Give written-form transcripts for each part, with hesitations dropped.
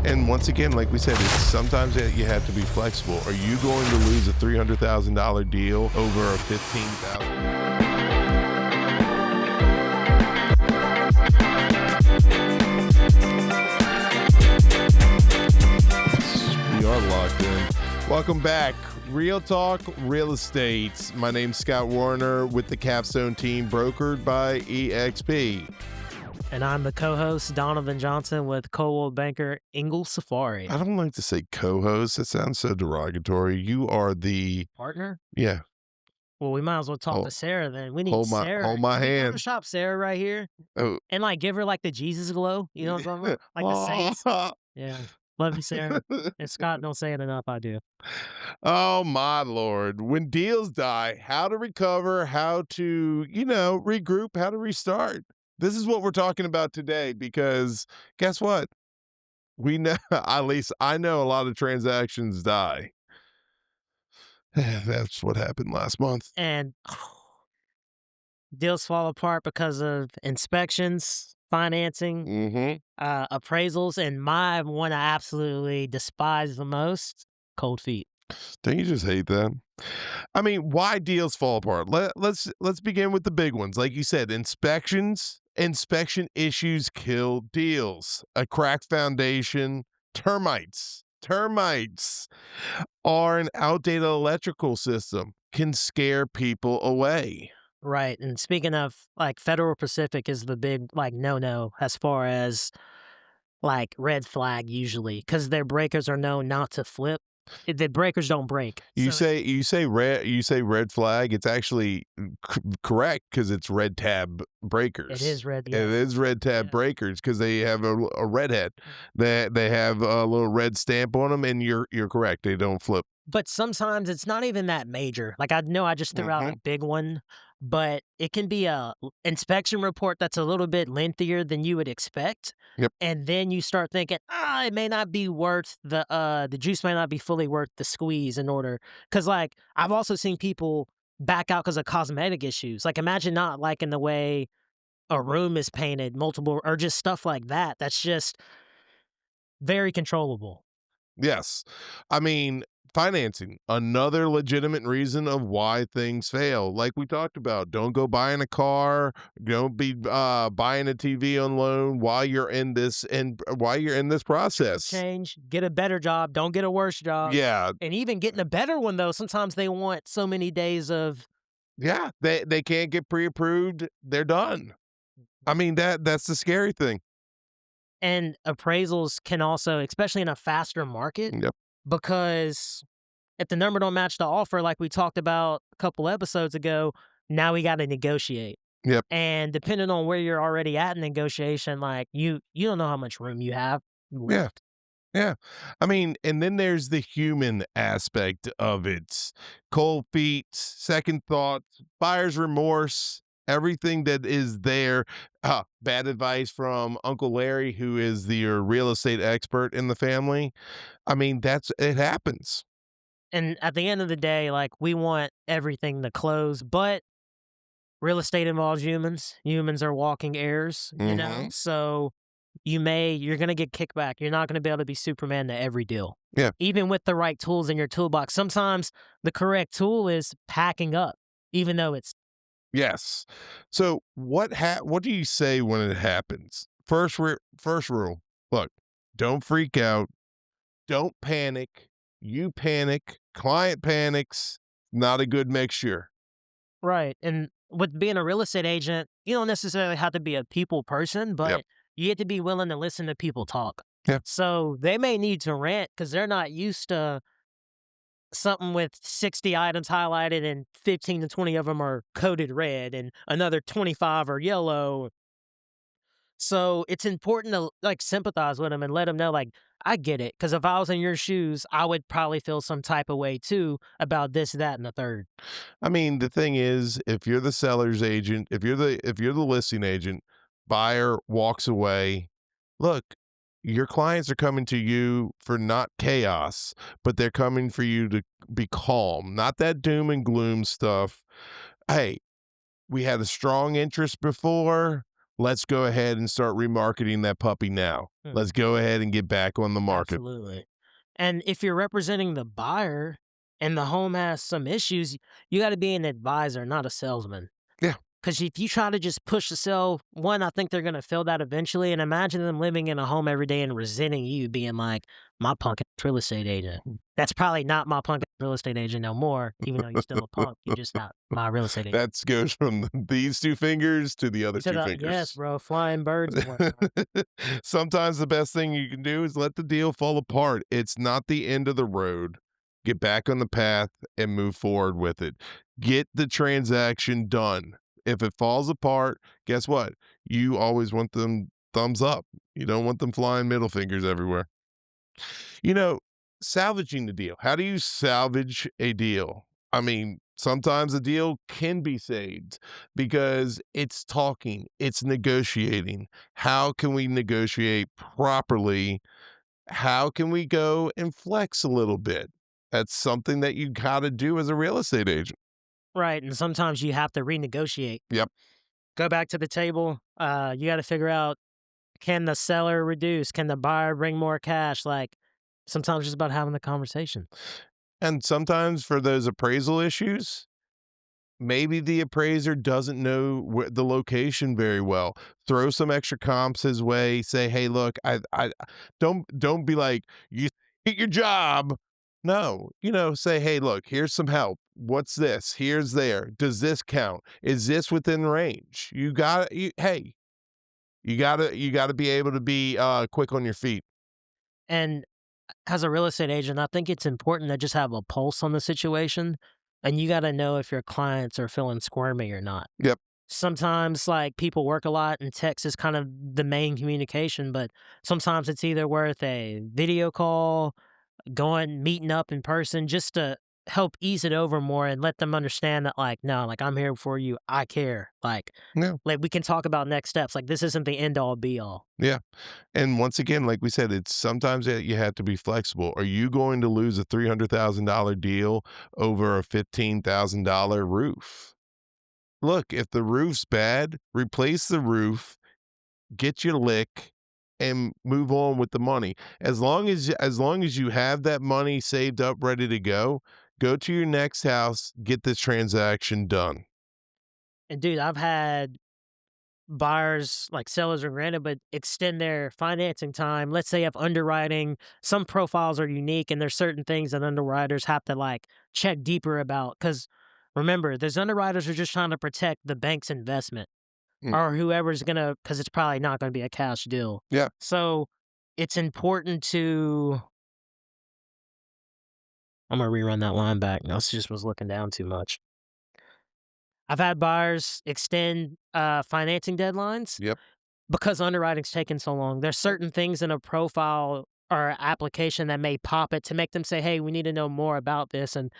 And once again, like we said, it's sometimes that you have to be flexible. Are you going to lose a $300,000 deal over a $15,000? We are locked in. Welcome back. Real Talk Real Estate. My name's Scott Warner with the Capstone team, brokered by EXP. And I'm the co-host, Donovan Johnson, with Coldwell Banker Ingle Safari. I don't like to say co-host. That sounds so derogatory. You are the Partner? yeah. Well, we might as well talk to Sarah then. We need Sarah. Hold my Can we hand. Photoshop Sarah right here Oh, and like give her like the Jesus glow. You know what I'm talking about? Like the saints. Yeah. Love you, Sarah. And Scott, don't say it enough. I do. Oh my Lord. When deals die, how to recover, how to, regroup, how to restart. This is what we're talking about today because guess what? We know, at least I know a lot of transactions die. That's what happened last month. And deals fall apart because of inspections, financing, appraisals, and my one I absolutely despise the most, cold feet. Don't you just hate that? I mean, why deals fall apart? Let's begin with the big ones. Like you said, inspection issues kill deals. A cracked foundation, termites. Termites or an outdated electrical system can scare people away. Right. And speaking of like Federal Pacific is the big like no as far as like red flag usually because their breakers are known not to flip. The breakers don't break. You So say red flag. It's actually correct because it's red tab breakers. it is red. It Yes. is red tab breakers because they have a red head. They have a little red stamp on them, and you're correct. They don't flip. But sometimes it's not even that major. Like I know I just threw out a big one, but it can be a inspection report that's a little bit lengthier than you would expect. Yep. And then you start thinking, it may not be worth the juice may not be fully worth the squeeze in order. Cause like I've also seen people back out because of cosmetic issues. Like imagine not liking the way a room is painted, multiple or just stuff like that. That's just very controllable. Yes. I mean, financing, another legitimate reason of why things fail. Like we talked about, don't go buying a car, don't be buying a TV on loan while you're in this process. Change, get a better job, don't get a worse job. Yeah. And even getting a better one though, sometimes they want so many days of Yeah, they can't get pre-approved, they're done. I mean, that's the scary thing. and appraisals can also, especially in a faster market, Yep. because if the number don't match the offer, like we talked about a couple episodes ago, now we got to negotiate. Yep. And depending on where you're already at in negotiation, like you don't know how much room you have Yeah. left. Yeah. I mean, and then there's the human aspect of it. Cold feet, second thoughts, buyer's remorse, everything that is there. Bad advice from Uncle Larry, who is the real estate expert in the family. I mean, it happens. And at the end of the day, like we want everything to close, but real estate involves humans. Humans are walking heirs, you know? So you're going to get kickback. You're not going to be able to be Superman to every deal. Yeah. Even with the right tools in your toolbox. Sometimes the correct tool is packing up, even though it's Yes. So what do you say when it happens? First rule. Look, don't freak out. Don't panic. You panic. Client panics. Not a good mixture. right. And with being a real estate agent, you don't necessarily have to be a people person, but you have to be willing to listen to people talk. Yep. So they may need to rant because they're not used to something with 60 items highlighted and 15 to 20 of them are coded red and another 25 are yellow. So it's important to like sympathize with them and let them know like, I get it. Because if I was in your shoes, I would probably feel some type of way too about this, that, and the third. I mean, the thing is, if you're the seller's agent, if you're the listing agent, buyer walks away. Look, your clients are coming to you for not chaos, but they're coming for you to be calm, not that doom and gloom stuff. Hey, we had a strong interest before. Let's go ahead and start remarketing that puppy now. Hmm, Let's go ahead and get back on the market. absolutely. And if you're representing the buyer and the home has some issues, you got to be an advisor, not a salesman. Yeah. Because if you try to just push the sell, one, I think they're going to feel that eventually. And imagine them living in a home every day and resenting you, being like, my punk ass real estate agent. That's probably not my punk ass real estate agent no more, even though you're still a punk. You're just not my real estate agent. That goes from these two fingers to the other To two the, yes, fingers. bro, flying birds and whatnot. Sometimes the best thing you can do is let the deal fall apart. It's not the end of the road. Get back on the path and move forward with it. Get the transaction done. If it falls apart, guess what? You always want them thumbs up. You don't want them flying middle fingers everywhere. You know, salvaging the deal. How do you salvage a deal? I mean, sometimes a deal can be saved because it's talking, it's negotiating. How can we negotiate properly? How can we go and flex a little bit? That's something that you got to do as a real estate agent. Right. And sometimes you have to renegotiate. Yep. Go back to the table. You got to figure out, can the seller reduce? Can the buyer bring more cash? Like, sometimes it's about having the conversation. And sometimes for those appraisal issues, maybe the appraiser doesn't know the location very well. Throw some extra comps his way. Say, "Hey, look, I don't be like you hit your job." No, say, "Hey, look, here's some help. What's this? Here's there. Does this count? Is this within range?" Hey, you gotta be able to be quick on your feet. And as a real estate agent, I think it's important to just have a pulse on the situation. And you got to know if your clients are feeling squirmy or not. Yep. Sometimes, like, people work a lot and text is kind of the main communication, but sometimes it's either worth a video call, going, meeting up in person just to help ease it over more and let them understand that, like, no, like, I'm here for you. I care. Yeah. Like we can talk about next steps. Like, this isn't the end all be all. Yeah. And once again, like we said, it's sometimes that you have to be flexible. Are you going to lose a $300,000 deal over a $15,000 roof? Look, if the roof's bad, replace the roof, get your lick, and move on with the money. As long as you have that money saved up, ready to go to your next house, get this transaction done. And dude, I've had buyers, like sellers are granted, but extend their financing time. Let's say if underwriting, some profiles are unique and there's certain things that underwriters have to like check deeper about. Cause remember, there's underwriters who are just trying to protect the bank's investment Mm, or whoever's gonna, cause it's probably not gonna be a cash deal. yeah. So it's important to, I'm gonna rerun that line back. I just was looking down too much. I've had buyers extend financing deadlines Yep. because underwriting's taking so long. There's certain things in a profile or application that may pop it to make them say, "Hey, we need to know more about this," and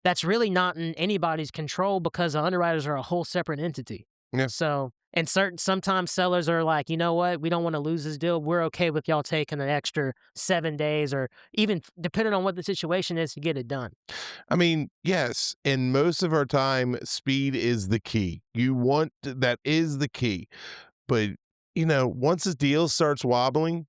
that's really not in anybody's control because the underwriters are a whole separate entity. Yeah. So, and sometimes sellers are like, "You know what? We don't wanna lose this deal. We're okay with y'all taking an extra 7 days," or even depending on what the situation is to get it done. I mean, yes, in most of our time, speed is the key. That is the key. But, once a deal starts wobbling,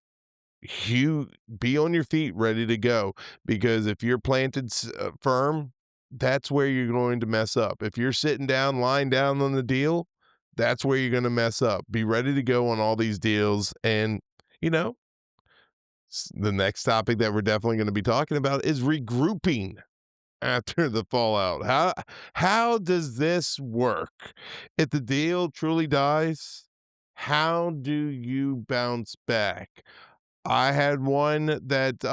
you be on your feet ready to go because if you're planted firm, that's where you're going to mess up. If you're sitting down, lying down on the deal, that's where you're going to mess up. Be ready to go on all these deals. And, you know, the next topic that we're definitely going to be talking about is regrouping after the fallout. How does this work? If the deal truly dies, how do you bounce back? I had one that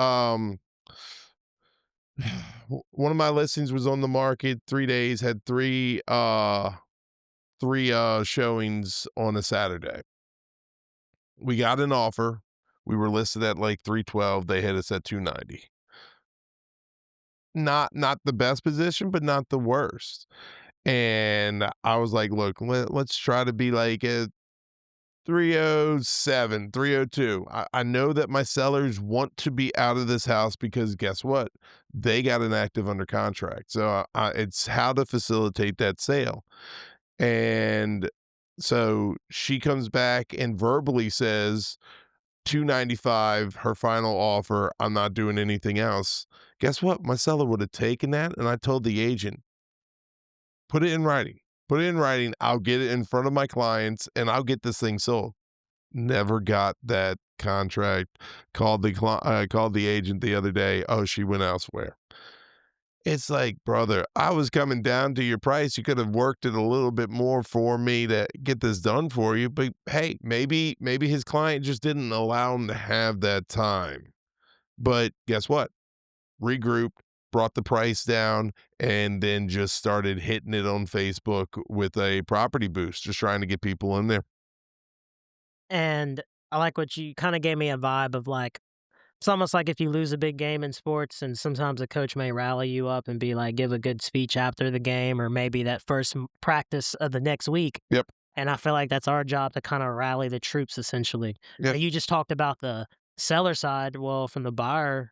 one of my listings was on the market 3 days, had 3 showings on a Saturday. We got an offer. We were listed at like 312, they hit us at 290. Not the best position, but not the worst. And I was like, "Look, let's try to be like a 307, 302. I know that my sellers want to be out of this house because guess what? They got an active under contract. So it's how to facilitate that sale. And So she comes back and verbally says 295, her final offer. I'm not doing anything else. Guess what? My seller would have taken that, and I told the agent, put it in writing. Put it in writing. I'll get it in front of my clients, and I'll get this thing sold. Never got that contract. Called the agent the other day. Oh, she went elsewhere. It's like, brother, I was coming down to your price. You could have worked it a little bit more for me to get this done for you. But hey, maybe his client just didn't allow him to have that time. But guess what? Regrouped, brought the price down, and then just started hitting it on Facebook with a property boost, just trying to get people in there. And I like what you kinda gave me a vibe of, like, it's almost like if you lose a big game in sports and sometimes a coach may rally you up and be like, give a good speech after the game or maybe that first practice of the next week. Yep. And I feel like that's our job to kind of rally the troops essentially. Yep. You just talked about the seller side. Well, from the buyer,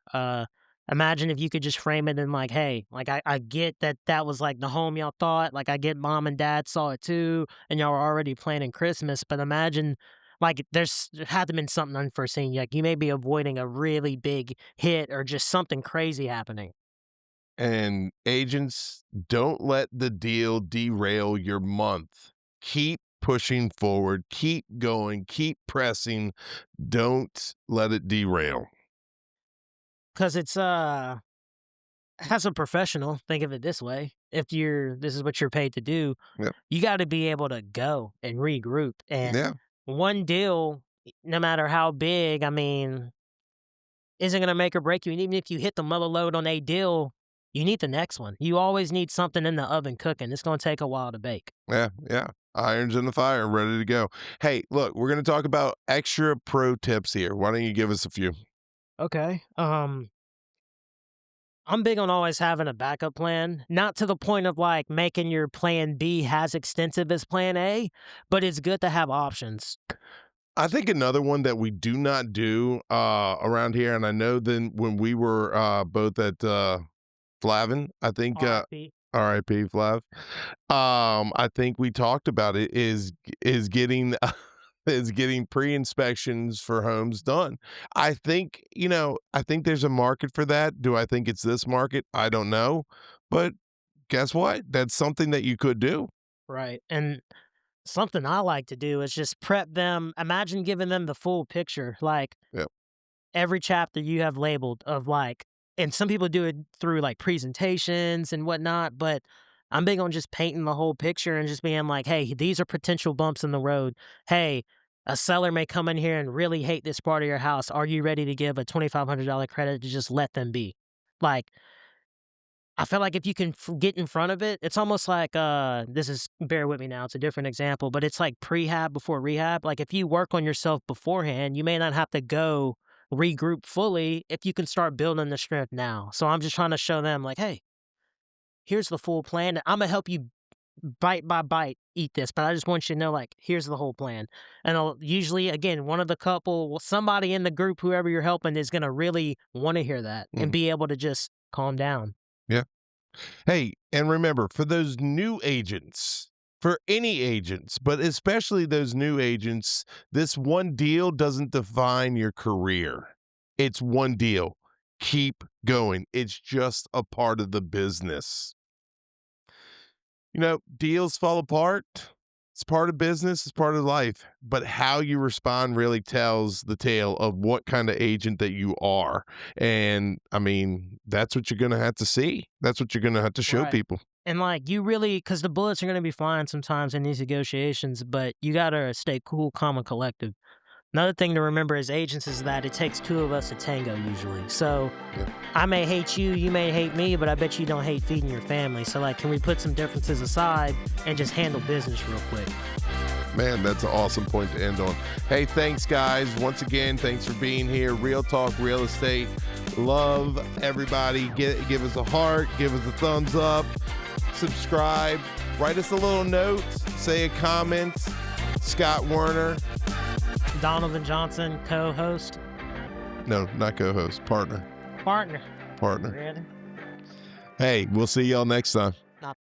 imagine if you could just frame it in like, hey, like I get that that was like the home y'all thought. Like I get mom and dad saw it too, and y'all were already planning Christmas. But imagine like there had to been something unforeseen. Like you may be avoiding a really big hit or just something crazy happening. And agents, don't let the deal derail your month. Keep pushing forward, keep going, keep pressing. Don't let it derail. Cause it's as a professional, think of it this way. If you're this is what you're paid to do, Yep. you gotta be able to go and regroup. And Yeah. one deal, no matter how big, I mean, isn't gonna make or break you. And even if you hit the mother load on a deal, you need the next one. You always need something in the oven cooking. It's gonna take a while to bake. Yeah. Yeah. Irons in the fire, ready to go. Hey, look, we're going to talk about extra pro tips here. Why don't you give us a few? Okay. I'm big on always having a backup plan, not to the point of like making your plan B as extensive as plan A, but it's good to have options. I think another one that we do not do around here, and I know then when we were both at Flavin, I think RIP. RIP Flav. I think we talked about it is getting is getting pre-inspections for homes done. I think, I think there's a market for that. Do I think it's this market? I don't know. But guess what? That's something that you could do. Right. And something I like to do is just prep them. Imagine giving them the full picture. Like Yeah. every chapter you have labeled of like, and some people do it through like presentations and whatnot, but I'm big on just painting the whole picture and just being like, hey, these are potential bumps in the road. Hey, a seller may come in here and really hate this part of your house. Are you ready to give a $2,500 credit to just let them be? Like, I feel like if you can get in front of it, it's almost like this is bear with me now. It's a different example, but it's like prehab before rehab. Like if you work on yourself beforehand, you may not have to go regroup fully if you can start building the strength now. So I'm just trying to show them like, hey, here's the full plan. I'm gonna help you bite by bite eat this, but I just want you to know like here's the whole plan. And I'll, usually, again, one of the couple, somebody in the group, whoever you're helping, is gonna really want to hear that and Mhm. be able to just calm down. Yeah. Hey, and remember, for those new agents, for any agents, but especially those new agents, this one deal doesn't define your career. It's one deal. Keep going. It's just a part of the business. Deals fall apart. It's part of business, it's part of life. But how you respond really tells the tale of what kind of agent that you are. And I mean, that's what you're going to have to see. That's what you're going to have to show Right. people. And like you really, because the bullets are going to be flying sometimes in these negotiations, but you got to stay cool, calm, and collective. Another thing to remember as agents is that it takes two of us to tango usually. So Yeah. I may hate you, you may hate me, but I bet you don't hate feeding your family. So like, can we put some differences aside and just handle business real quick? Man, that's an awesome point to end on. Hey, thanks, guys. Once again, thanks for being here. Real Talk Real Estate. Love everybody. Give us a heart, give us a thumbs up, subscribe, write us a little note, say a comment. Scott Werner. Donovan Johnson, co-host, No, not co-host, partner. partner. Partner. Really? Hey, we'll see y'all next time.